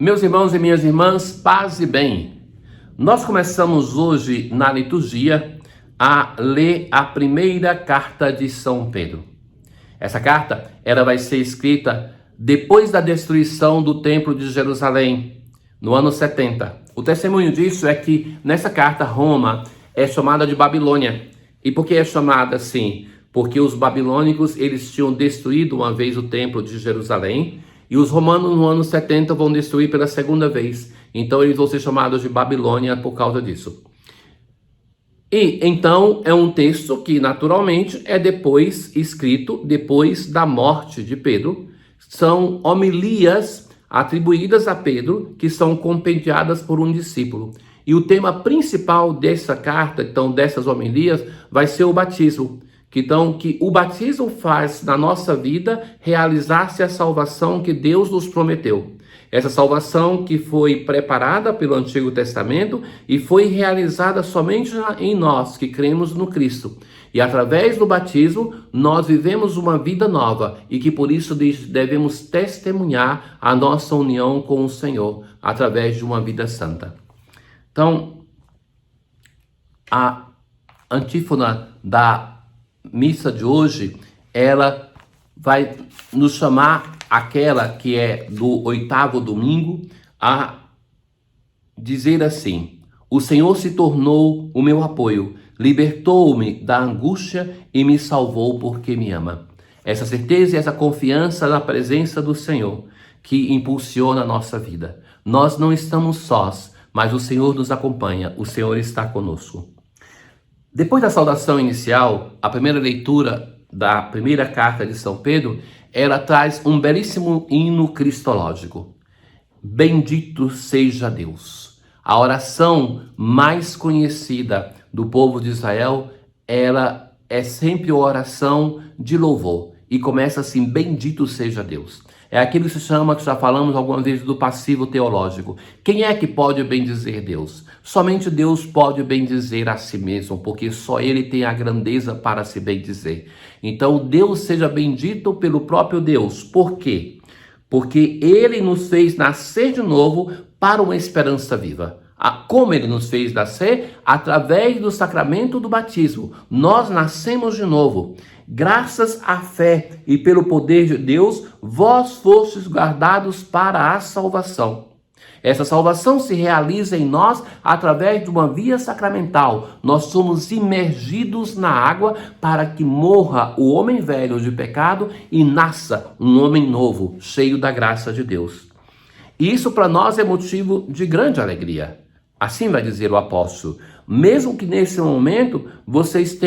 Meus irmãos e minhas irmãs, paz e bem. Nós começamos hoje na liturgia a ler a primeira carta de São Pedro. Essa carta, ela vai ser escrita depois da destruição do Templo de Jerusalém, no ano 70. O testemunho disso é que nessa carta Roma é chamada de Babilônia. E por que é chamada assim? Porque os babilônicos, eles tinham destruído uma vez o Templo de Jerusalém, e os romanos no ano 70 vão destruir pela segunda vez. Então eles vão ser chamados de Babilônia por causa disso. E então é um texto que naturalmente é escrito depois da morte de Pedro. São homilias atribuídas a Pedro que são compendiadas por um discípulo. E o tema principal dessa carta, então dessas homilias, vai ser o batismo. Então, que o batismo faz na nossa vida realizar-se a salvação que Deus nos prometeu. Essa salvação que foi preparada pelo Antigo Testamento e foi realizada somente em nós que cremos no Cristo. E através do batismo, nós vivemos uma vida nova e que por isso devemos testemunhar a nossa união com o Senhor através de uma vida santa. Então, a antífona da missa de hoje, ela vai nos chamar, aquela que é do 8º domingo, a dizer assim: o Senhor se tornou o meu apoio, libertou-me da angústia e me salvou porque me ama. Essa certeza e essa confiança na presença do Senhor que impulsiona a nossa vida. Nós não estamos sós, mas o Senhor nos acompanha, o Senhor está conosco. Depois da saudação inicial, a primeira leitura da primeira carta de São Pedro, ela traz um belíssimo hino cristológico. Bendito seja Deus. A oração mais conhecida do povo de Israel, ela é sempre a oração de louvor. E começa assim: bendito seja Deus. É aquilo que se chama, que já falamos algumas vezes, do passivo teológico. Quem é que pode bendizer Deus? Somente Deus pode bendizer a si mesmo, porque só Ele tem a grandeza para se bendizer. Então Deus seja bendito pelo próprio Deus. Por quê? Porque Ele nos fez nascer de novo para uma esperança viva. Como Ele nos fez nascer? Através do sacramento do batismo. Nós nascemos de novo. Graças à fé e pelo poder de Deus, vós fostes guardados para a salvação. Essa salvação se realiza em nós através de uma via sacramental. Nós somos imergidos na água para que morra o homem velho de pecado e nasça um homem novo, cheio da graça de Deus. E isso para nós é motivo de grande alegria. Assim vai dizer o apóstolo: mesmo que nesse momento vocês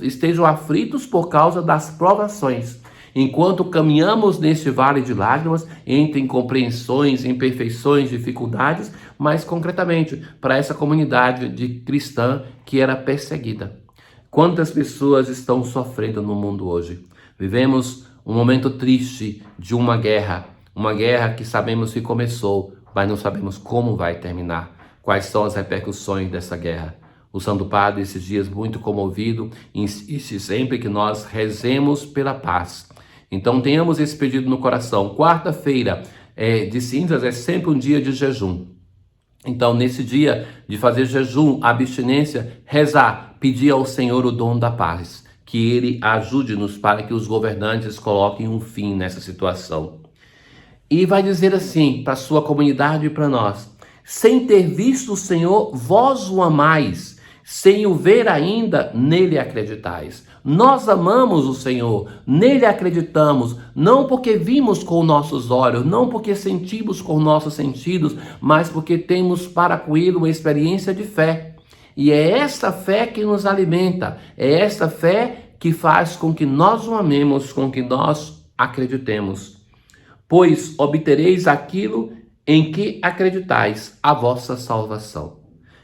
estejam aflitos por causa das provações, enquanto caminhamos neste vale de lágrimas, entre incompreensões, imperfeições, dificuldades, mas concretamente para essa comunidade cristã que era perseguida. Quantas pessoas estão sofrendo no mundo hoje? Vivemos um momento triste de uma guerra que sabemos que começou, mas não sabemos como vai terminar. Quais são as repercussões dessa guerra? O Santo Padre, esses dias, muito comovido, insiste sempre que nós rezemos pela paz. Então tenhamos esse pedido no coração. Quarta-feira de cinzas é sempre um dia de jejum. Então, nesse dia de fazer jejum, abstinência, rezar, pedir ao Senhor o dom da paz, que Ele ajude-nos para que os governantes coloquem um fim nessa situação. E vai dizer assim para a sua comunidade e para nós: sem ter visto o Senhor, vós o amais, sem o ver ainda, nele acreditais. Nós amamos o Senhor, nele acreditamos, não porque vimos com nossos olhos, não porque sentimos com nossos sentidos, mas porque temos para com ele uma experiência de fé. E é esta fé que nos alimenta, é esta fé que faz com que nós o amemos, com que nós acreditemos. Pois obtereis aquilo em que acreditais, a vossa salvação.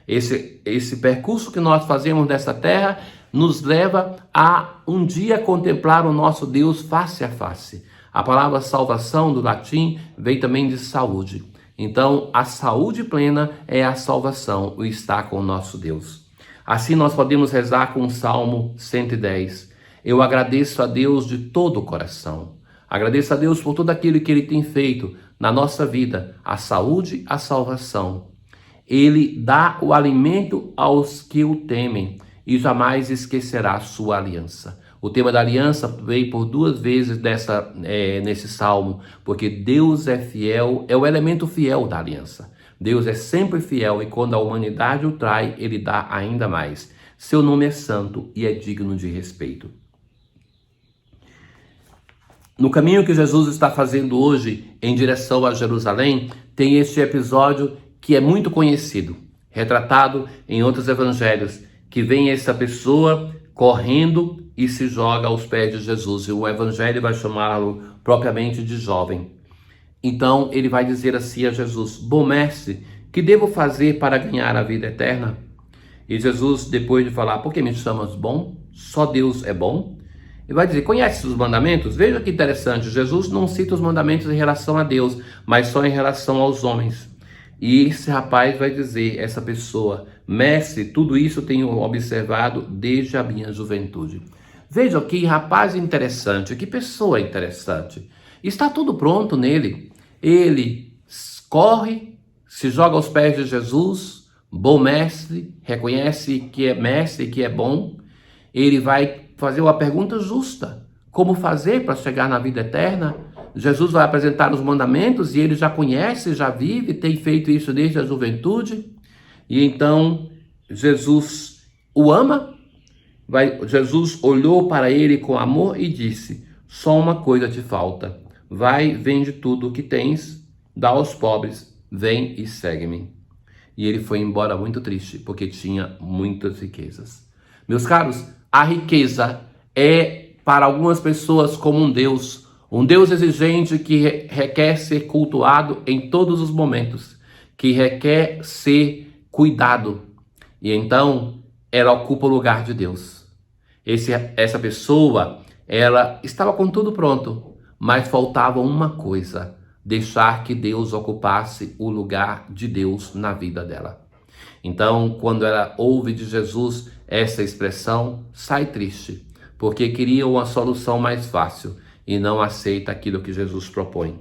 Esse percurso que nós fazemos nessa terra nos leva a um dia contemplar o nosso Deus face a face. A palavra salvação do latim vem também de saúde. Então, a saúde plena é a salvação, o estar com o nosso Deus. Assim nós podemos rezar com o Salmo 110. Eu agradeço a Deus de todo o coração. Agradeça a Deus por tudo aquilo que Ele tem feito na nossa vida, a saúde, a salvação. Ele dá o alimento aos que o temem e jamais esquecerá a sua aliança. O tema da aliança veio por 2 vezes nesse salmo, porque Deus é fiel, é o elemento fiel da aliança. Deus é sempre fiel e quando a humanidade o trai, Ele dá ainda mais. Seu nome é santo e é digno de respeito. No caminho que Jesus está fazendo hoje em direção a Jerusalém, tem este episódio que é muito conhecido, retratado em outros evangelhos, que vem essa pessoa correndo e se joga aos pés de Jesus. E o evangelho vai chamá-lo propriamente de jovem. Então ele vai dizer assim a Jesus: bom mestre, que devo fazer para ganhar a vida eterna? E Jesus, depois de falar, por que me chamas bom? Só Deus é bom? Ele vai dizer, conhece os mandamentos? Veja que interessante, Jesus não cita os mandamentos em relação a Deus, mas só em relação aos homens. E esse rapaz vai dizer, essa pessoa, mestre, tudo isso tenho observado desde a minha juventude. Vejam que rapaz interessante, que pessoa interessante. Está tudo pronto nele. Ele corre, se joga aos pés de Jesus, bom mestre, reconhece que é mestre, que é bom. Ele vai fazer uma pergunta justa. Como fazer para chegar na vida eterna? Jesus vai apresentar os mandamentos e ele já conhece, já vive, tem feito isso desde a juventude. E então Jesus o ama. Jesus olhou para ele com amor e disse, só uma coisa te falta. Vai, vende tudo o que tens, dá aos pobres, vem e segue-me. E ele foi embora muito triste, porque tinha muitas riquezas. Meus caros, a riqueza é para algumas pessoas como um Deus exigente que requer ser cultuado em todos os momentos, que requer ser cuidado. E então ela ocupa o lugar de Deus. Essa pessoa, ela estava com tudo pronto, mas faltava uma coisa, deixar que Deus ocupasse o lugar de Deus na vida dela. Então, quando ela ouve de Jesus essa expressão, sai triste, porque queria uma solução mais fácil e não aceita aquilo que Jesus propõe.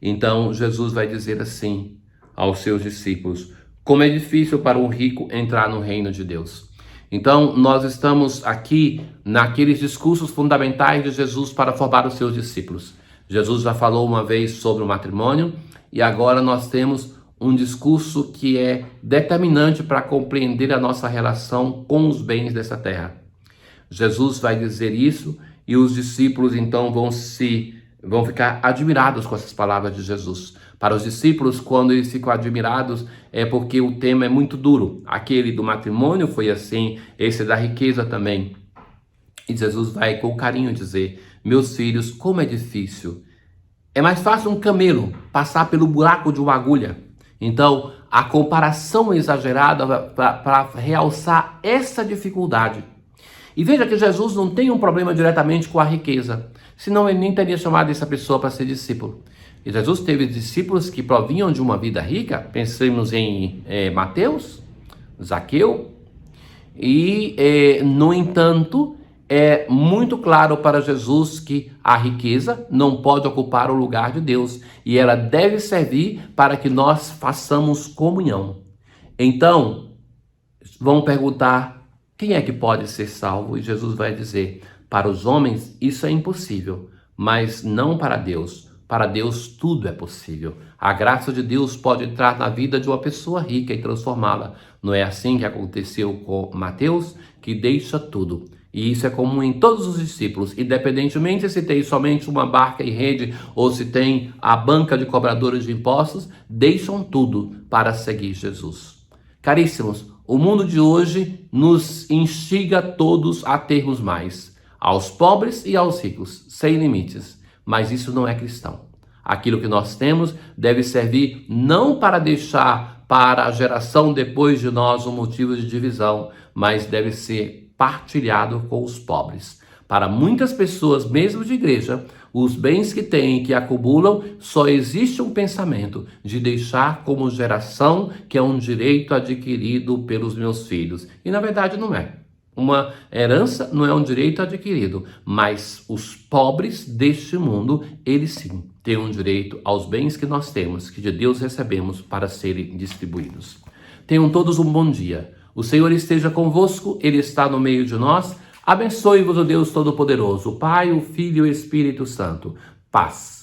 Então, Jesus vai dizer assim aos seus discípulos, como é difícil para um rico entrar no reino de Deus. Então, nós estamos aqui naqueles discursos fundamentais de Jesus para formar os seus discípulos. Jesus já falou uma vez sobre o matrimônio e agora nós temos um discurso que é determinante para compreender a nossa relação com os bens dessa terra. Jesus vai dizer isso e os discípulos então vão ficar admirados com essas palavras de Jesus. Para os discípulos, quando eles ficam admirados, é porque o tema é muito duro. Aquele do matrimônio foi assim, esse da riqueza também. E Jesus vai com carinho dizer, meus filhos, como é difícil. É mais fácil um camelo passar pelo buraco de uma agulha. Então, a comparação exagerada para realçar essa dificuldade. E veja que Jesus não tem um problema diretamente com a riqueza, senão ele nem teria chamado essa pessoa para ser discípulo. E Jesus teve discípulos que provinham de uma vida rica, pensemos em Mateus, Zaqueu, e no entanto, é muito claro para Jesus que a riqueza não pode ocupar o lugar de Deus e ela deve servir para que nós façamos comunhão. Então, vão perguntar, quem é que pode ser salvo? E Jesus vai dizer, para os homens isso é impossível, mas não para Deus. Para Deus tudo é possível. A graça de Deus pode entrar na vida de uma pessoa rica e transformá-la. Não é assim que aconteceu com Mateus, que deixa tudo. E isso é comum em todos os discípulos, independentemente se tem somente uma barca e rede ou se tem a banca de cobradores de impostos, deixam tudo para seguir Jesus. Caríssimos, o mundo de hoje nos instiga todos a termos mais, aos pobres e aos ricos, sem limites, mas isso não é cristão. Aquilo que nós temos deve servir não para deixar para a geração depois de nós um motivo de divisão, mas deve ser partilhado com os pobres. Para muitas pessoas, mesmo de igreja, os bens que têm, que acumulam, só existe um pensamento de deixar como geração, que é um direito adquirido pelos meus filhos. E na verdade não é. uma herança, não é um direito adquirido, mas os pobres deste mundo, eles sim têm um direito aos bens que nós temos, que de Deus recebemos para serem distribuídos. Tenham todos um bom dia. O Senhor esteja convosco, Ele está no meio de nós. Abençoe-vos o Deus Todo-Poderoso, o Pai, o Filho e o Espírito Santo. Paz.